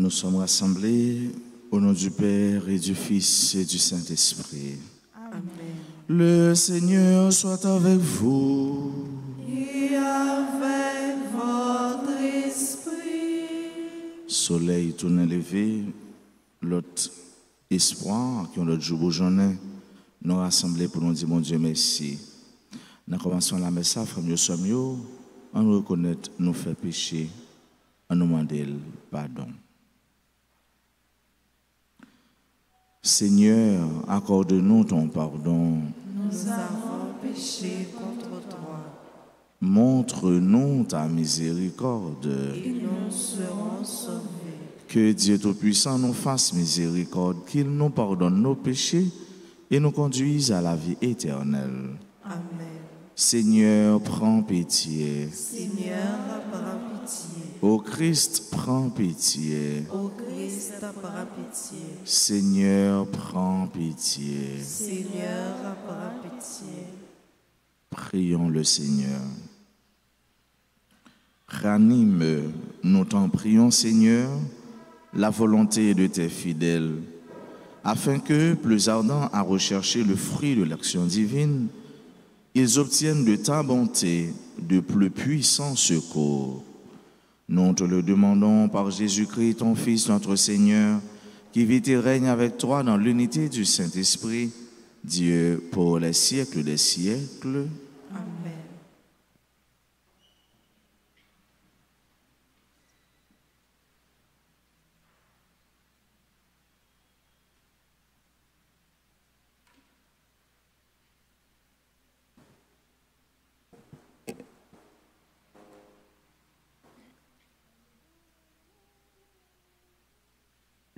Nous sommes rassemblés au nom du Père et du Fils et du Saint-Esprit. Amen. Le Seigneur soit avec vous. Et avec votre esprit. Soleil tout levé, l'autre espoir, qui ont l'autre jour journée, nous rassemblés pour nous dire, mon Dieu, merci. Nous commençons la messe, frère, nous sommes, on nous reconnaît, nous fait péché, on nous demande pardon. Seigneur, accorde-nous ton pardon. Nous avons péché contre toi. Montre-nous ta miséricorde. Et nous serons sauvés. Que Dieu Tout-Puissant nous fasse miséricorde, qu'il nous pardonne nos péchés et nous conduise à la vie éternelle. Amen. Seigneur, prends pitié. Seigneur, prends pitié. Ô Christ, prends pitié. Ô Christ, prends pitié. Seigneur, prends pitié. Seigneur, prends pitié. Prions le Seigneur. Ranime, nous t'en prions, Seigneur, la volonté de tes fidèles, afin que, plus ardents à rechercher le fruit de l'action divine, ils obtiennent de ta bonté de plus puissants secours. Nous te le demandons par Jésus-Christ, ton Fils, notre Seigneur, qui vit et règne avec toi dans l'unité du Saint-Esprit, Dieu pour les siècles des siècles. Amen.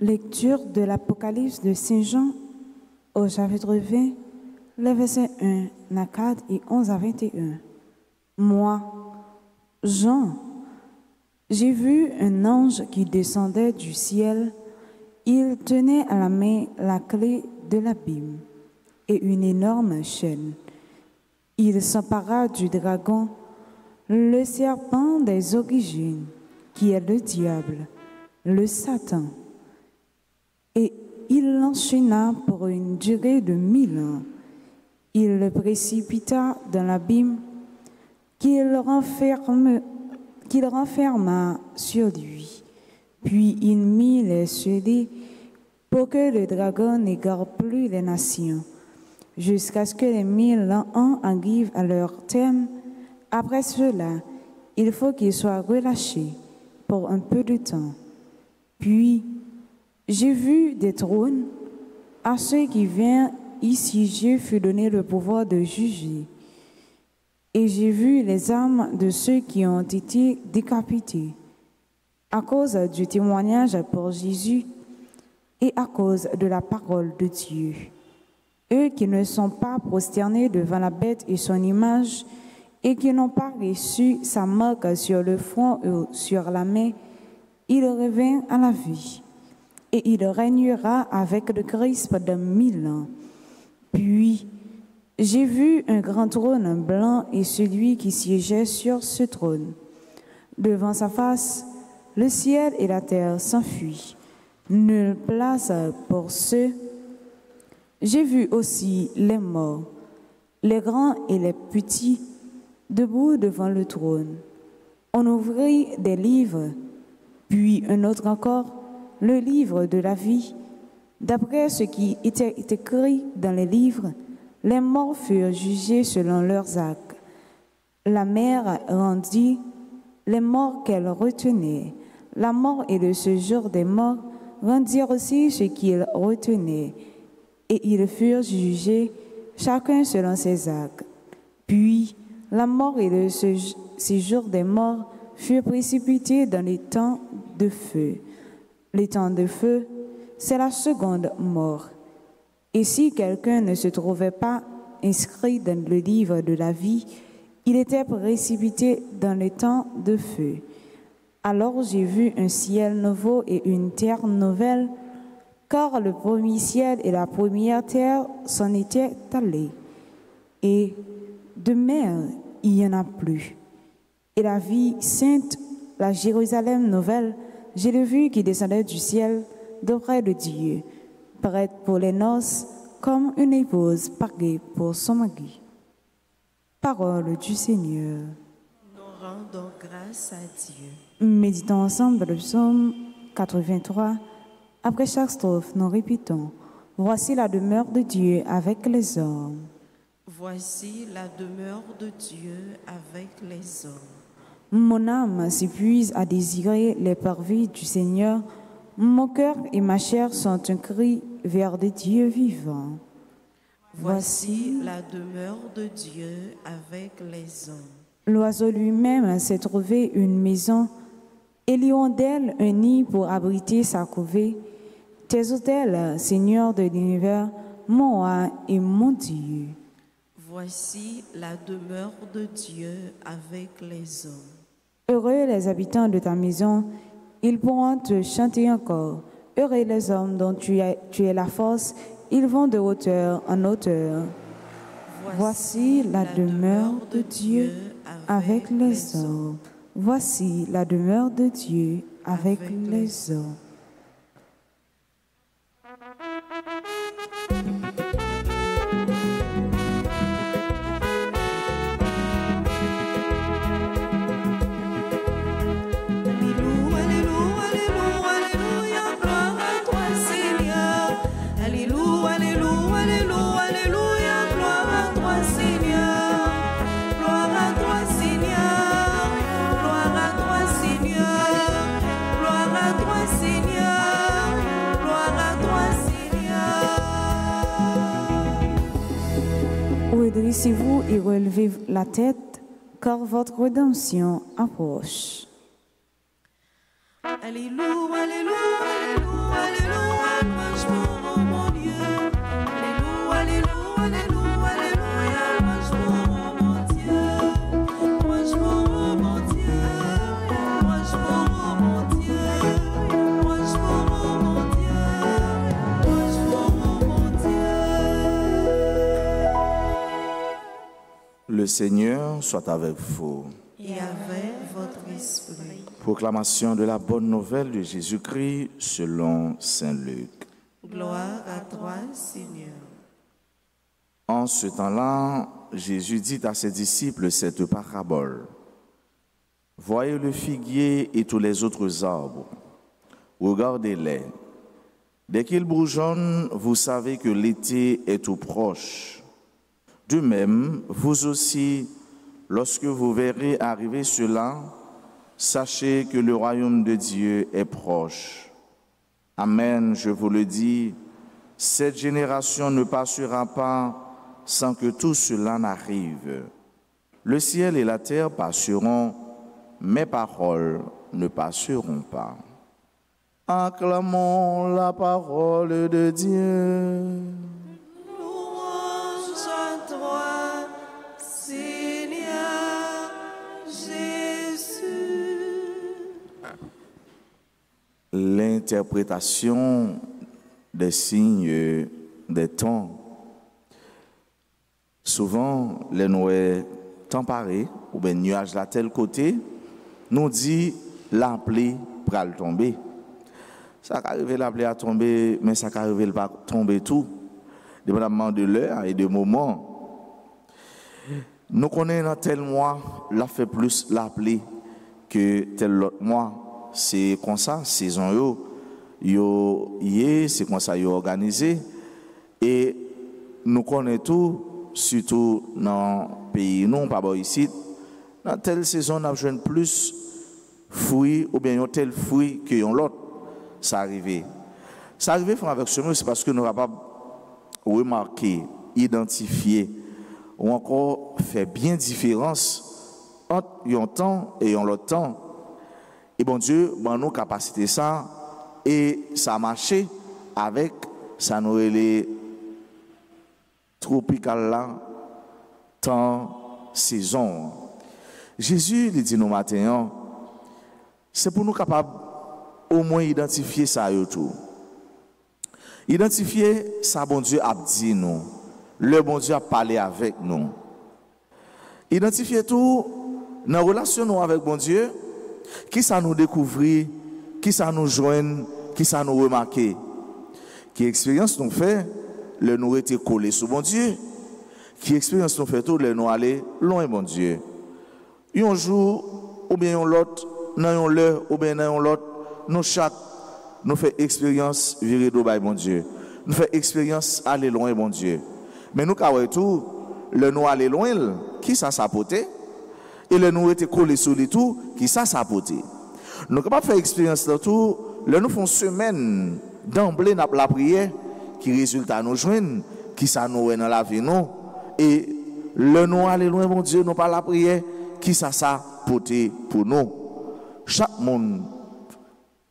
Lecture de l'Apocalypse de Saint Jean au chapitre 20, les versets 1 à 4 et 11 à 21. Moi, Jean, j'ai vu un ange qui descendait du ciel. Il tenait à la main la clé de l'abîme et une énorme chaîne. Il s'empara du dragon, le serpent des origines, qui est le diable, le Satan. Et il l'enchaîna pour une durée de 1000 ans. Il le précipita dans l'abîme qu'il renferma sur lui. Puis il mit les scellés pour que le dragon n'égare plus les nations, jusqu'à ce que les 1000 ans arrivent à leur terme. Après cela, il faut qu'il soit relâché pour un peu de temps. Puis, j'ai vu des trônes. À ceux qui viennent y siéger fut donné le pouvoir de juger. Et j'ai vu les âmes de ceux qui ont été décapités à cause du témoignage pour Jésus et à cause de la parole de Dieu. Eux qui ne sont pas prosternés devant la bête et son image et qui n'ont pas reçu sa marque sur le front ou sur la main, il revient à la vie. Et il régnera avec le Christ pendant 1000 ans. Puis, j'ai vu un grand trône blanc et celui qui siégeait sur ce trône. Devant sa face, le ciel et la terre s'enfuient. Nulle place pour ceux. J'ai vu aussi les morts, les grands et les petits, debout devant le trône. On ouvrit des livres, puis un autre encore, le livre de la vie. D'après ce qui était écrit dans les livres, les morts furent jugés selon leurs actes. La mer rendit les morts qu'elle retenait. La mort et le séjour des morts rendirent aussi ce qu'ils retenaient. Et ils furent jugés, chacun selon ses actes. Puis, la mort et le séjour des morts furent précipités dans les temps de feu. Les temps de feu, c'est la seconde mort. Et si quelqu'un ne se trouvait pas inscrit dans le livre de la vie, il était précipité dans les temps de feu. Alors j'ai vu un ciel nouveau et une terre nouvelle, car le premier ciel et la première terre s'en étaient allés. Et de mer, il n'y en a plus. Et la vie sainte, la Jérusalem nouvelle, j'ai vu qui descendait du ciel d'auprès de Dieu, prête pour les noces, comme une épouse parée pour son mari. Parole du Seigneur. Nous rendons grâce à Dieu. Méditons ensemble le psaume 83. Après chaque strophe, nous répétons « Voici la demeure de Dieu avec les hommes. Voici la demeure de Dieu avec les hommes. Mon âme s'épuise à désirer les parvis du Seigneur. Mon cœur et ma chair sont un cri vers des dieux vivants. Voici la demeure de Dieu avec les hommes. L'oiseau lui-même s'est trouvé une maison, et l'hirondelle un nid pour abriter sa couvée. Tes autels, Seigneur de l'univers, mon roi et mon Dieu. Voici la demeure de Dieu avec les hommes. Heureux les habitants de ta maison, ils pourront te chanter encore. Heureux les hommes dont tu es la force, ils vont de hauteur en hauteur. Voici la demeure de Dieu avec les hommes. Voici la demeure de Dieu avec les hommes. Redressez-vous et relevez la tête, car votre rédemption approche. Alléluia, alléluia, alléluia, alléluia, louange pour mon Dieu. Alléluia, alléluia, alléluia, alléluia, louange pour mon Dieu. Louange pour mon Dieu, louange pour mon Dieu, louange pour mon Dieu, louange pour mon Dieu. Le Seigneur soit avec vous. Et avec votre esprit. Proclamation de la bonne nouvelle de Jésus-Christ selon saint Luc. Gloire à toi, Seigneur. En ce temps-là, Jésus dit à ses disciples cette parabole. Voyez le figuier et tous les autres arbres. Regardez-les. Dès qu'ils bourgeonnent, vous savez que l'été est tout proche. De même, vous aussi, lorsque vous verrez arriver cela, sachez que le royaume de Dieu est proche. Amen, je vous le dis, cette génération ne passera pas sans que tout cela n'arrive. Le ciel et la terre passeront, mes paroles ne passeront pas. Acclamons la parole de Dieu. Louange à toi, Seigneur Jésus. L'interprétation des signes des temps. Souvent, les nuages temparés ou bien nuages là tel côté nous dit la pluie pral tomber. Ça arrive la pluie à tomber, mais ça arrive pas tomber tout, dépendamment de l'heure et de moment. Nous connaissons tel mois, la fait plus la pluie que tel autre mois. C'est comme ça, saison c'est comme ça yo organisé et nous connaissons tout, surtout dans le pays non pas ici. Dans telle saison, on a besoin de plus fruits ou bien tel fruit que l'autre. Ça arrive. Ça arrive avec ce mot, c'est parce que nous n'avons pas remarqué, identifié ou encore fait bien différence entre un temps et l'autre temps. Et bon Dieu, bon nous capacité ça et ça a marché avec ça nous les tropical là, temps, saison. Jésus il dit nous matin, c'est pour nous capables au moins identifier ça et tout. Identifier ça bon Dieu a dit nous, le bon Dieu a parlé avec nous. Identifier tout dans relation nous avec bon Dieu, qui ça nous découvrir, qui qui ça nous joigne, qui ça nous remarque, qui expérience nous fait, le nous été collé sur bon Dieu, qui expérience nous fait tout, le nous aller loin bon Dieu. Un jour, ou bien l'autre, dans l'heure, ou bien dans l'autre, nous chaque, nous fait expérience virer d'eau by bon Dieu. Nous fait expérience aller loin bon Dieu. Mais nous, quand tout, le nous aller loin, qui ça s'apporte? Et le nous était collé sur les tout, qui ça s'apporte? Nous capable faire expérience dans tout, le nous font semaine d'emblée dans la prière qui résulte à nous joindre, qui ça nous dans la vie nous et le nous aller loin mon Dieu, nous pas la prière qui ça porter pour nous. Chaque monde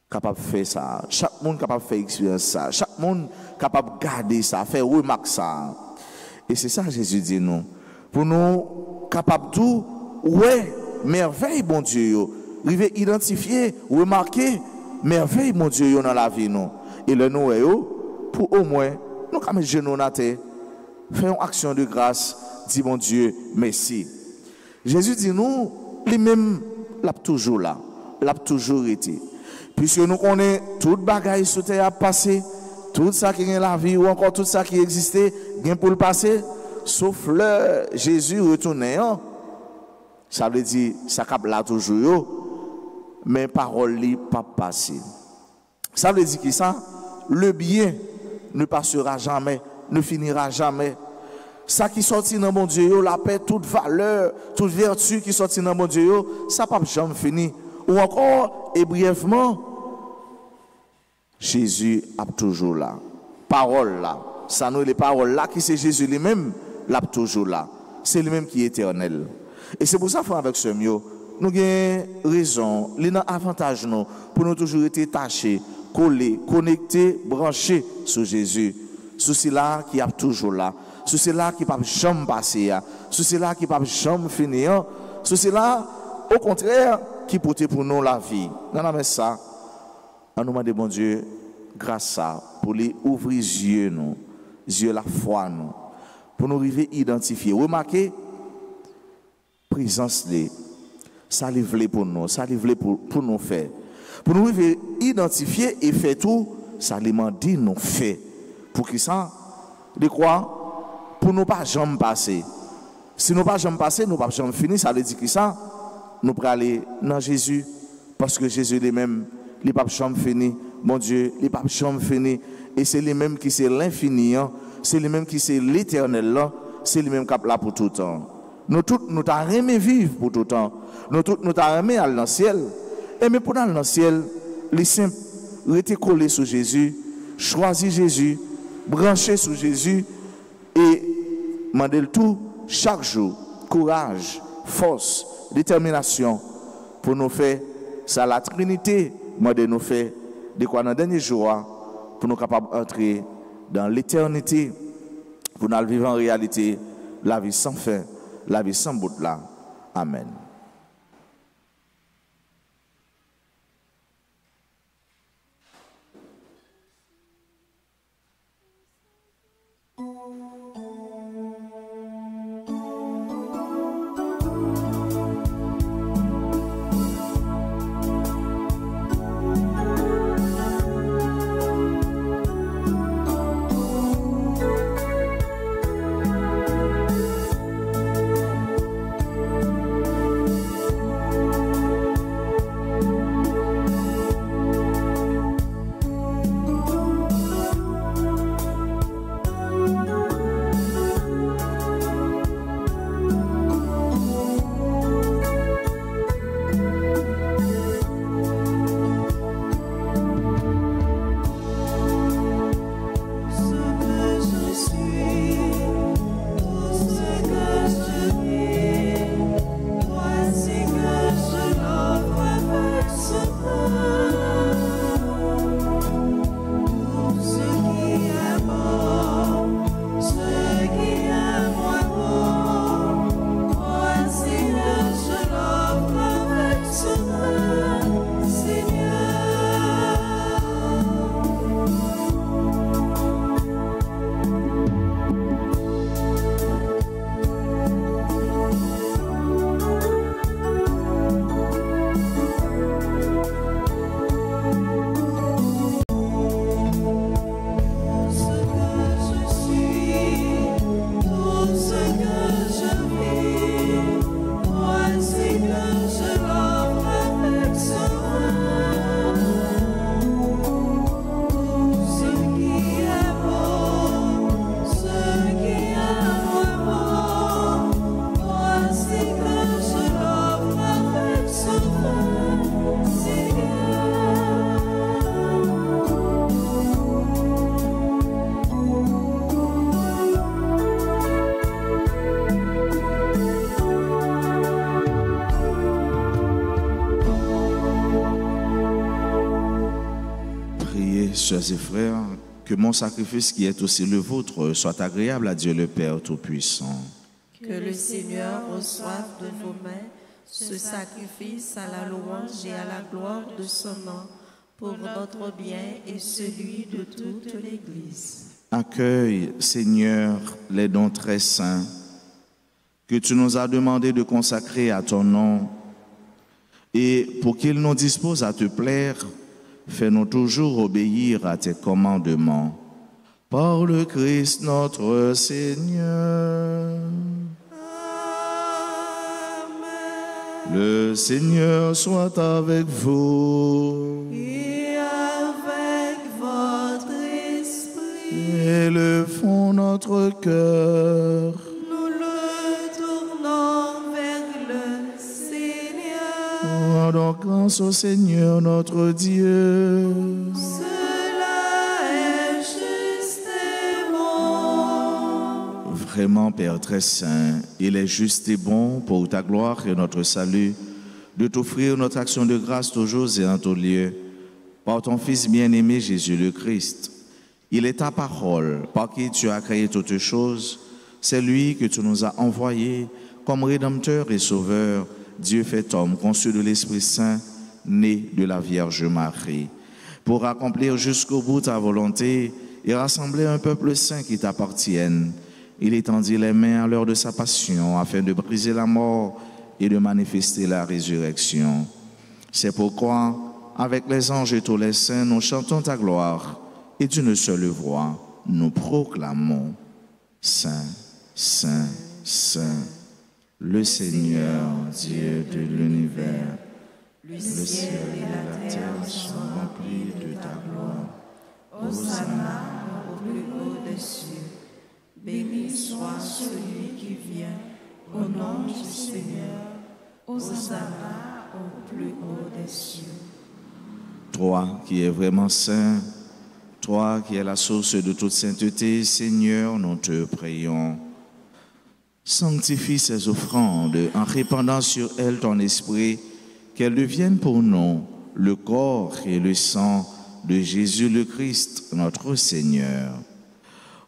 capable de faire ça, chaque monde capable de faire expérience ça, chaque monde capable de garder ça, faire remarque ça. Et c'est ça Jésus dit nous. Pour nous capable tout ouais, merveille bon Dieu. River identifier, remarquer merveille mon Dieu dans la vie nous. Et le nous pour au moins nous comme genoux na terre faire une action de grâce, dit mon Dieu merci. Jésus dit nous lui-même l'a toujours là, l'a toujours été. Puisque nous connaissons toute bagaille sur terre à passer, tout ça qui est la vie ou encore tout ça qui existait, bien pour le passer, sauf le Jésus retourné. Ça veut dire ça cap là toujours. Mais parole li pas passer. Ça veut dire que ça, le bien ne passera jamais, ne finira jamais. Ça qui sortit dans mon Dieu, la paix, toute valeur, toute vertu qui sortit dans mon Dieu, ça pas jamais fini. Ou encore, et brièvement, Jésus est toujours là. Parole là. Ça nous les paroles là qui c'est Jésus lui-même, là toujours là. C'est lui-même qui est éternel. Et c'est pour ça frère avec ce mieux. Nous avons raison, nous avons avantage nous, pour nous toujours être attachés, collés, connectés, branchés sur Jésus. Sur cela qui est toujours là. Sur cela qui ne peut jamais passer. Sur cela qui ne peut jamais finir. Sur cela, au contraire, qui porte pour nous la vie. Nous avons ça. On nous demande, bon Dieu, grâce à pour les ouvrir les yeux, nous, yeux la foi, nous, pour nous arriver à identifier. Remarquez, présence de ça livre pour nous, ça livre pour nous faire. Pour nous identifier et faire tout, ça lui dit nous faire. Pour qui ça? De quoi? Pour nous pas jamais passer. Si nous pas jamais passer, nous pas jamais finir, ça veut dire que ça, nous pour aller dans Jésus, parce que Jésus lui-même, il pas jamais fini. Mon Dieu, il pas jamais fini. Et c'est lui-même qui c'est l'infini, c'est lui-même qui c'est l'éternel, c'est lui-même qui est là pour tout le temps. Nous tous, nous t'avons aimé vivre pour tout le temps. Nous tous, nous t'avons aimé aller dans le ciel. Et mais pour aller dans le ciel, les simples, rester collés sur Jésus, choisir Jésus, brancher sur Jésus et demander le tout chaque jour. Courage, force, détermination pour nous faire ça la Trinité. Demander nous faire de quoi dans le dernier jour pour nous capables d'entrer dans l'éternité, pour nous vivre en réalité la vie sans fin. La vie sans bout là. Amen. sœurs et frères, que mon sacrifice qui est aussi le vôtre soit agréable à Dieu le Père Tout-Puissant. Que le Seigneur reçoive de vos mains ce sacrifice à la louange et à la gloire de son nom, pour notre bien et celui de toute l'Église. Accueille, Seigneur, les dons très saints que tu nous as demandé de consacrer à ton nom, et pour qu'il nous dispose à te plaire, fais-nous toujours obéir à tes commandements. Par le Christ notre Seigneur. Le Seigneur soit avec vous. Et avec votre esprit, Élevons notre cœur. nous le tournons vers le Seigneur. Rendons grâce au Seigneur notre Dieu. Cela est juste et bon. Vraiment, Père très saint, il est juste et bon pour ta gloire et notre salut de t'offrir notre action de grâce toujours et en tout lieu par ton Fils bien-aimé Jésus le Christ. Il est ta parole par qui tu as créé toutes choses. C'est lui que tu nous as envoyé comme Rédempteur et Sauveur, Dieu fait homme, conçu de l'Esprit Saint, né de la Vierge Marie, pour accomplir jusqu'au bout ta volonté et rassembler un peuple saint qui t'appartienne. Il étendit les mains à l'heure de sa passion afin de briser la mort et de manifester la résurrection. C'est pourquoi, avec les anges et tous les saints, nous chantons ta gloire et d'une seule voix, nous proclamons Saint, Saint, Saint, le Seigneur, Dieu de l'univers. Le ciel et la terre sont remplis de ta gloire. Hosanna au plus haut des cieux. Béni soit celui qui vient au nom du Seigneur. Hosanna au plus haut des cieux. Toi qui es vraiment saint, toi qui es la source de toute sainteté, Seigneur, nous te prions. Sanctifie ces offrandes en répandant sur elles ton esprit, qu'elles deviennent pour nous le corps et le sang de Jésus le Christ, notre Seigneur.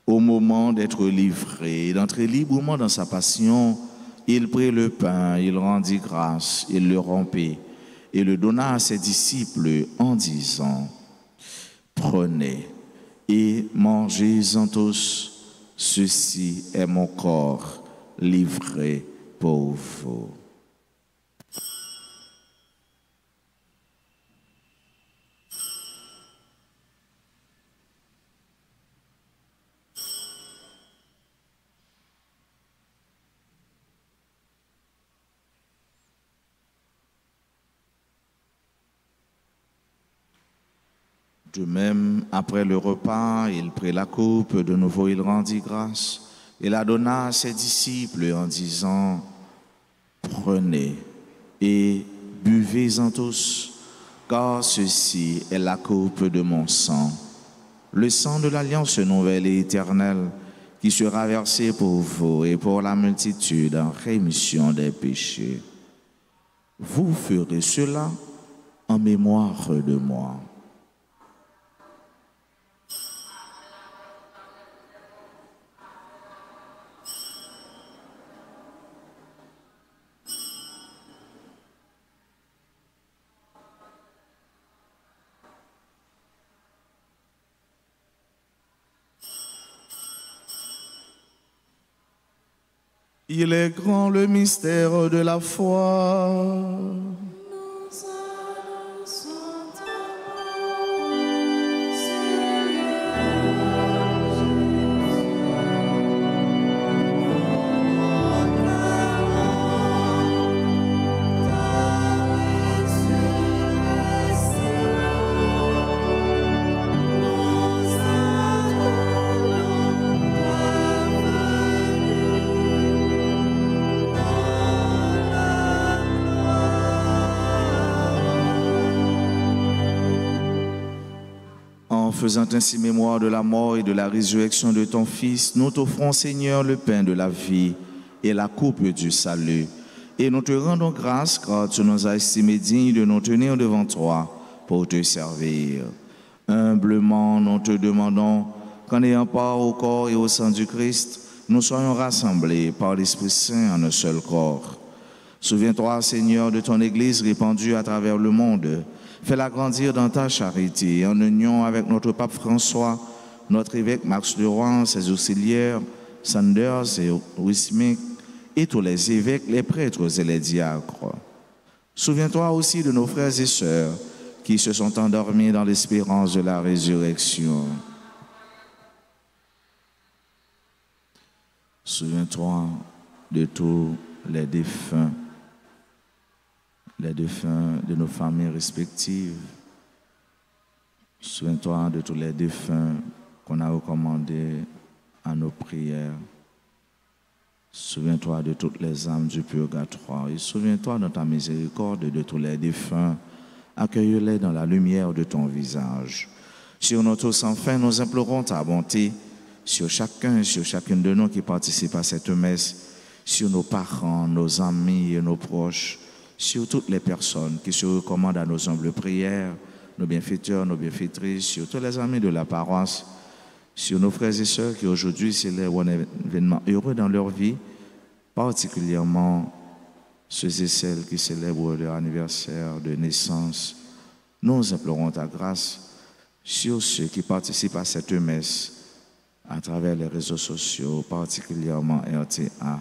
Au moment d'être livré, d'entrer librement dans sa passion, il prit le pain, il rendit grâce, il le rompit et le donna à ses disciples en disant: Prenez et mangez-en tous, ceci est mon corps livré pour vous. De même, après le repas, il prit la coupe, de nouveau il rendit grâce et la donna à ses disciples en disant: Prenez et buvez-en tous, car ceci est la coupe de mon sang, le sang de l'alliance nouvelle et éternelle, qui sera versé pour vous et pour la multitude en rémission des péchés. Vous ferez cela en mémoire de moi. Il est grand le mystère de la foi. En faisant ainsi mémoire de la mort et de la résurrection de ton Fils, nous t'offrons, Seigneur, le pain de la vie et la coupe du salut. Et nous te rendons grâce car tu nous as estimés dignes de nous tenir devant toi pour te servir. Humblement, nous te demandons qu'en ayant part au corps et au sang du Christ, nous soyons rassemblés par l'Esprit Saint en un seul corps. Souviens-toi, Seigneur, de ton Église répandue à travers le monde. Fais-la grandir dans ta charité, en union avec notre pape François, notre évêque Max de Rouen, ses auxiliaires, Sanders et Wismik, et tous les évêques, les prêtres et les diacres. Souviens-toi aussi de nos frères et sœurs qui se sont endormis dans l'espérance de la résurrection. Souviens-toi de tous les défunts de nos familles respectives. Souviens-toi de tous les défunts qu'on a recommandés à nos prières. Souviens-toi de toutes les âmes du purgatoire et souviens-toi dans ta miséricorde de tous les défunts. Accueille-les dans la lumière de ton visage. Sur nous tous, enfin, nous implorons ta bonté sur chacun et sur chacune de nous qui participent à cette messe, sur nos parents, nos amis et nos proches, sur toutes les personnes qui se recommandent à nos humbles prières, nos bienfaiteurs, nos bienfaitrices, sur tous les amis de la paroisse, sur nos frères et sœurs qui aujourd'hui célèbrent un événement heureux dans leur vie, particulièrement ceux et celles qui célèbrent leur anniversaire de naissance. Nous implorons ta grâce sur ceux qui participent à cette messe à travers les réseaux sociaux, particulièrement RTA.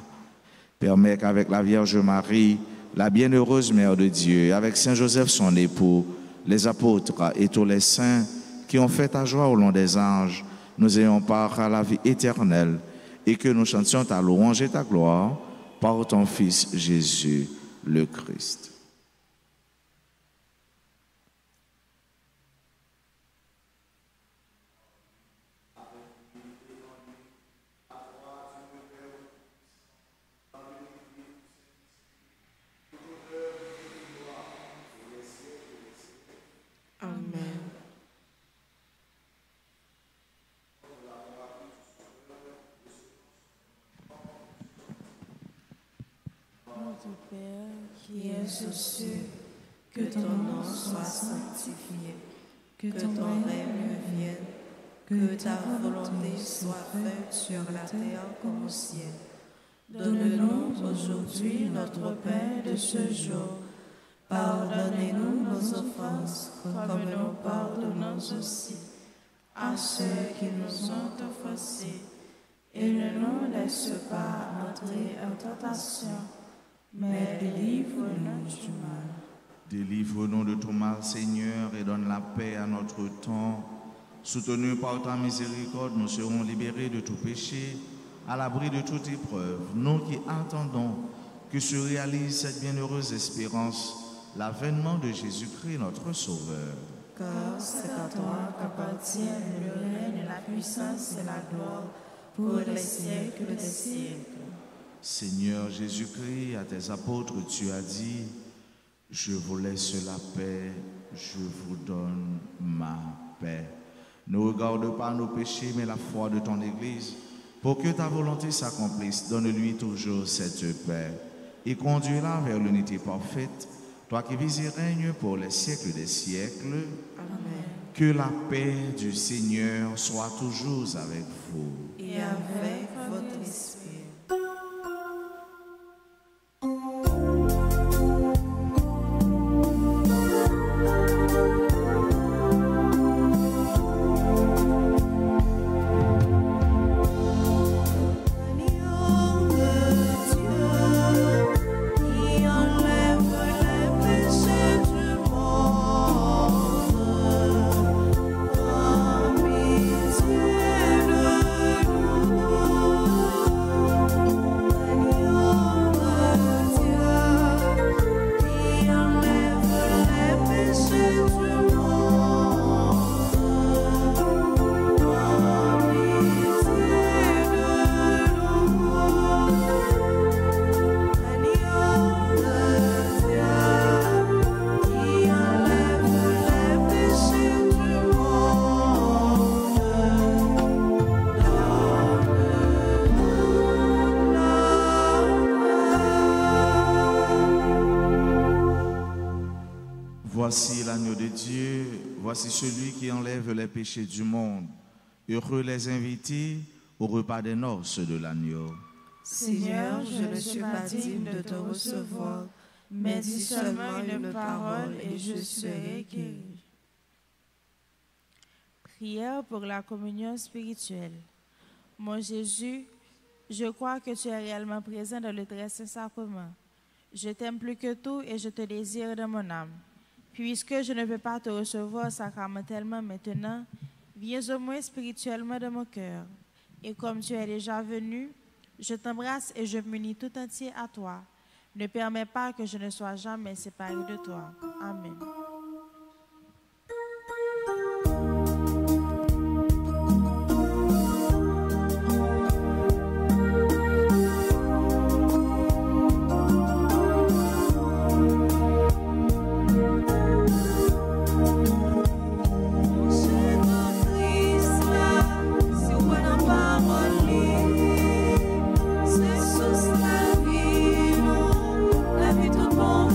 Permets qu'avec la Vierge Marie, la bienheureuse Mère de Dieu, avec Saint Joseph son époux, les apôtres et tous les saints qui ont fait ta joie au long des âges, nous ayons part à la vie éternelle et que nous chantions ta louange et ta gloire par ton Fils Jésus le Christ. Amen. Notre Père, Qui es aux cieux, que ton nom soit sanctifié, que ton règne vienne, que ta volonté soit faite sur la terre comme au ciel. Donne-nous aujourd'hui notre pain de ce jour. Pardonnez-nous nos offenses, comme nous pardonnons aussi à ceux qui nous ont offensés. Et ne nous laisse pas entrer en tentation, mais délivre-nous du mal. Délivre-nous de tout mal, Seigneur, et donne la paix à notre temps. Soutenus par ta miséricorde, nous serons libérés de tout péché, à l'abri de toute épreuve. Nous qui attendons que se réalise cette bienheureuse espérance, l'avènement de Jésus-Christ, notre Sauveur. Car c'est à toi qu'appartiennent le règne, la puissance et la gloire pour les siècles des siècles. Seigneur Jésus-Christ, à tes apôtres, tu as dit, je vous laisse la paix, je vous donne ma paix. Ne regarde pas nos péchés, mais la foi de ton Église. Pour que ta volonté s'accomplisse, donne-lui toujours cette paix et conduis-la vers l'unité parfaite, toi qui vis et règnes pour les siècles des siècles. Amen. Que la paix du Seigneur soit toujours avec vous. Et avec votre esprit. Pitié de nous. Voici l'agneau de Dieu, voici celui qui enlève les péchés du monde. Heureux les invités au repas des noces de l'agneau. Seigneur, je ne suis pas digne de te recevoir, mais dis seulement une parole et je serai guéri. Prière pour la communion spirituelle. Mon Jésus, je crois que tu es réellement présent dans le très saint sacrement. Je t'aime plus que tout et je te désire dans mon âme. Puisque je ne peux pas te recevoir sacramentellement maintenant, viens au moins spirituellement dans mon cœur. Et comme tu es déjà venu, je t'embrasse et je m'unis tout entier à toi. Ne permets pas que je ne sois jamais séparé de toi. Amen. La vie tout bon,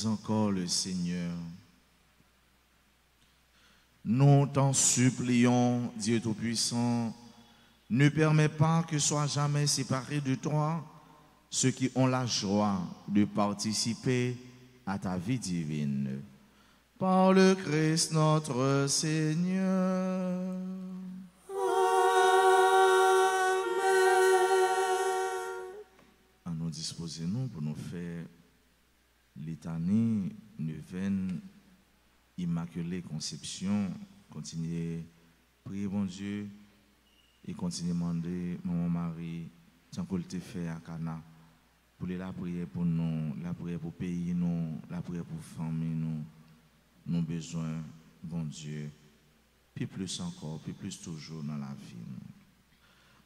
encore le Seigneur. Nous t'en supplions, Dieu Tout-Puissant, ne permets pas que soient jamais séparés de toi ceux qui ont la joie de participer à ta vie divine. Par le Christ notre Seigneur. À nous disposer nous pour nous faire litanie neuvaine Immaculée Conception. Continuez prier bon Dieu et continuez demander maman Marie tant qu'on le fait à Cana pour la prière pour nous, la prière pour pays nous, la prière pour famille nous, nos besoins bon Dieu, puis plus encore, puis plus toujours dans la vie.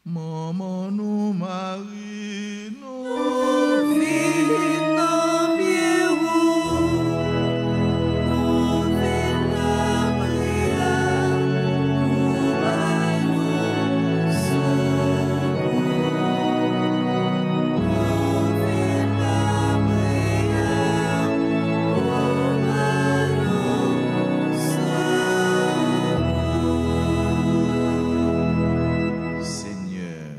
Maman nous Marie nous Vite dans Pierrot, nous venons la prière, nous allons secours. Nous venons la prière, nous allons secours. Seigneur,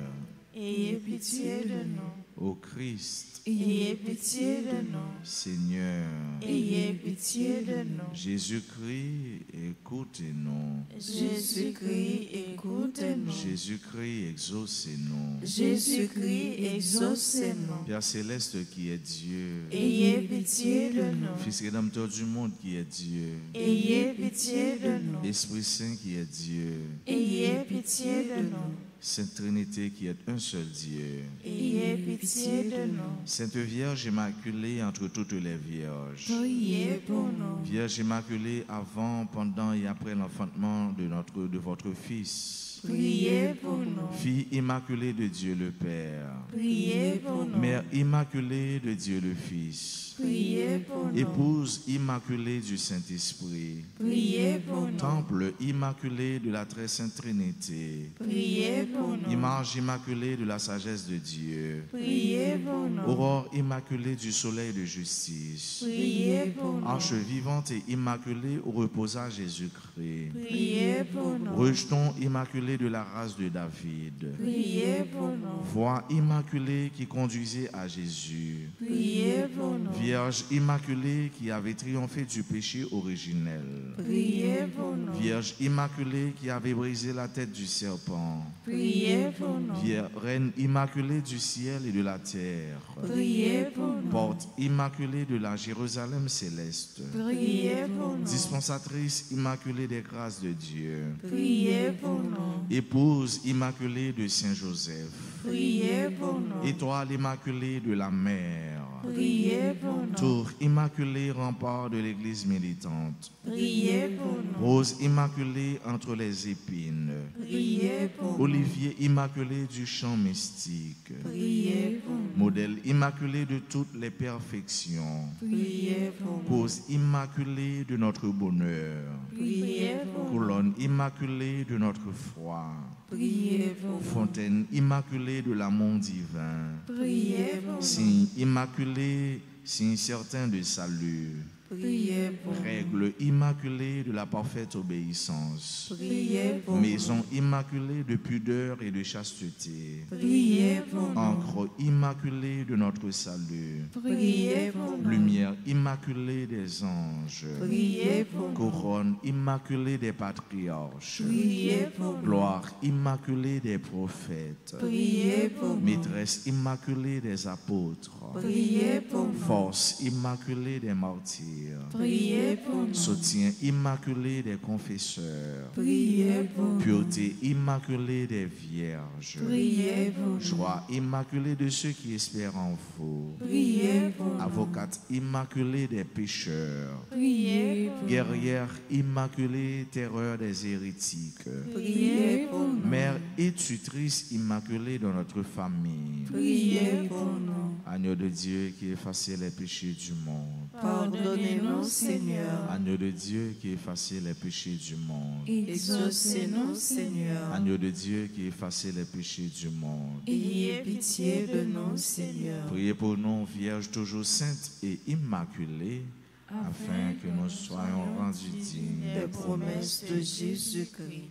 Ayez pitié de nous. ô Christ, Ayez pitié de nous. Seigneur, Ayez pitié de nous. Jésus-Christ, écoutez-nous. Jésus-Christ, écoutez-nous. Jésus-Christ, exaucez-nous. Jésus-Christ, exaucez-nous. Père céleste qui est Dieu, Ayez pitié de nous. Fils rédempteur du monde qui est Dieu, Ayez pitié de nous. Esprit Saint qui est Dieu, Ayez pitié de nous. Sainte Trinité qui est un seul Dieu, Ayez pitié de nous. Sainte Vierge immaculée entre toutes les vierges, Priez pour nous. Vierge immaculée avant, pendant et après l'enfantement de votre Fils, Priez pour nous. Fille immaculée de Dieu le Père, Priez pour nous. Mère immaculée de Dieu le Fils, Priez pour nous. Épouse immaculée du Saint-Esprit, Priez pour nous. Temple immaculé de la très sainte Trinité, Priez pour nous. Image immaculée de la sagesse de Dieu, Priez pour nous. Aurore immaculée du soleil de justice, Priez pour nous. Arche vivante et immaculée où reposa Jésus-Christ, Priez pour nous. Rejeton immaculé de la race de David, Priez pour nous. Voie immaculée qui conduisait à Jésus, Priez pour nous. Vierge immaculée qui avait triomphé du péché originel, Priez pour nous. Vierge immaculée qui avait brisé la tête du serpent, Priez pour nous. Reine immaculée du ciel et de la terre, Priez pour nous. Porte immaculée de la Jérusalem céleste, Priez pour nous. Dispensatrice immaculée des grâces de Dieu, Priez pour nous. Épouse immaculée de Saint Joseph, Priez pour nous. Étoile immaculée de la mer, Priez pour nous. Tour immaculée rempart de l'église militante, Priez pour nous. Rose immaculée entre les épines, Priez pour nous. Olivier immaculé du champ mystique, Priez pour nous. modèle immaculé de toutes les perfections, Priez pour nous. cause immaculée de notre bonheur, Priez pour nous. colonne immaculée de notre foi, Priez pour nous. fontaine immaculée de l'amour divin, Priez pour nous. signe immaculé, signe certain de salut, Priez pour nous. règle immaculée de la parfaite obéissance, Priez pour nous. maison immaculée de pudeur et de chasteté, Priez pour nous. encre immaculée de notre salut, Priez pour nous. lumière immaculée des anges, Priez pour nous. couronne immaculée des patriarches, Priez pour nous. gloire immaculée des prophètes, Priez pour nous. maîtresse immaculée des apôtres, Priez pour nous. force immaculée des martyrs, Priez pour nous. soutien immaculé des confesseurs, Priez pour nous. pureté immaculée des vierges, Priez pour nous. joie immaculée de ceux qui espèrent en vous, Priez pour nous. avocate immaculée des pécheurs, Priez pour nous. guerrière immaculée, terreur des hérétiques, Priez pour nous. mère et tutrice immaculée de notre famille, Priez pour nous. agneau de Dieu qui effaçait les péchés du monde, Pardonnez-nous, Seigneur. agneau de Dieu qui effaçait les péchés du monde, Exaucez-nous, Seigneur. agneau de Dieu qui effaçait les péchés du monde. Ayez pitié de nous, Seigneur. Priez pour nous, Vierge toujours sainte et immaculée, afin que nous soyons rendus dignes des promesses de Jésus-Christ.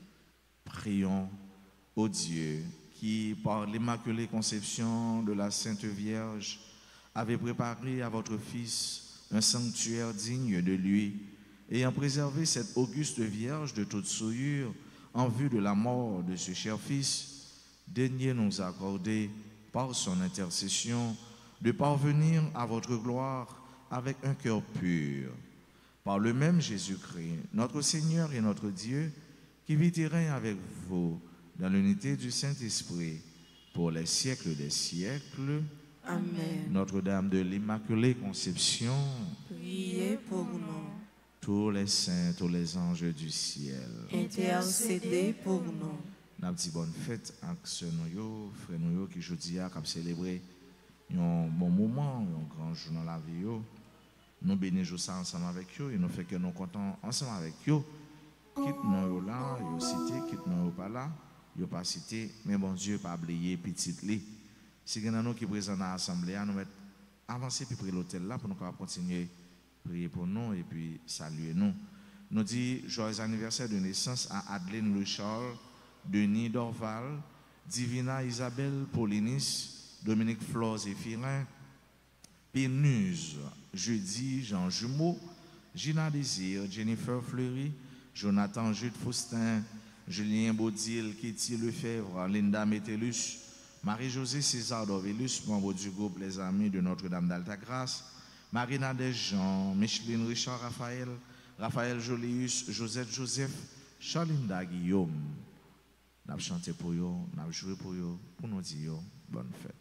Prions au Dieu qui, par l'Immaculée Conception de la Sainte Vierge, avait préparé à votre Fils un sanctuaire digne de lui, ayant préservé cette auguste Vierge de toute souillure en vue de la mort de ce cher Fils, daignez nous accorder, par son intercession, de parvenir à votre gloire avec un cœur pur. Par le même Jésus-Christ, notre Seigneur et notre Dieu, qui vit et règne avec vous dans l'unité du Saint-Esprit, pour les siècles des siècles. Amen. Notre-Dame de l'Immaculée Conception, Priez pour nous. tous les saints, tous les anges du ciel. Intercédez pour nous. N'a dit bonne fête avec sœur nous, frère nous qui aujourd'hui a célébrer un bon moment, un grand jour dans la vie. Nous bénissons ça ensemble avec eux et nous fait que nous comptons ensemble avec eux. Quitte nous là, yo cité, quitte nous pas là, yo pas cité, mais bon Dieu pas oublier petite li. Si nous nous qui présent dans l'assemblée, nous mettre avancer puis près l'hôtel là pour nous continuer prier pour nous et puis saluer nous. Nous dit joyeux anniversaire de naissance à Adeline Le Charles, Denis Dorval, Divina Isabelle Paulinis, Dominique Flores et Firin, Pénuse, Jeudi Jean Jumeau, Gina Désir, Jennifer Fleury, Jonathan Jude Faustin, Julien Baudil, Kitty Lefebvre, Linda Métellus, Marie-Josée César Dorvelus, membre du groupe Les Amis de Notre-Dame d'Altagrace, Marina Desjean, Micheline Richard Raphaël, Raphaël Jolius, Josette Joseph, Charlinda Guillaume. Nous avons chanté pour eux, nous avons joué pour eux, pour nous dire bonne fête.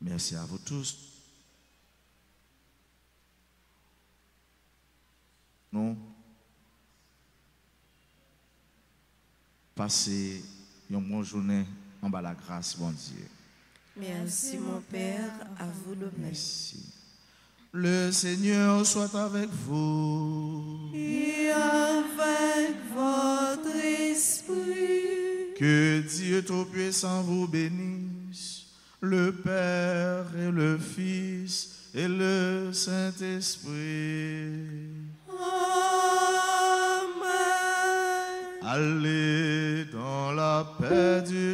Merci à vous tous. Nous passez une bonne journée en bas la grâce, bon Dieu. Merci mon Père, à vous le même. Merci. Le Seigneur soit avec vous. Et avec votre esprit. Que Dieu Tout-Puissant vous bénisse, le Père et le Fils et le Saint-Esprit. Amen. Allez dans la paix du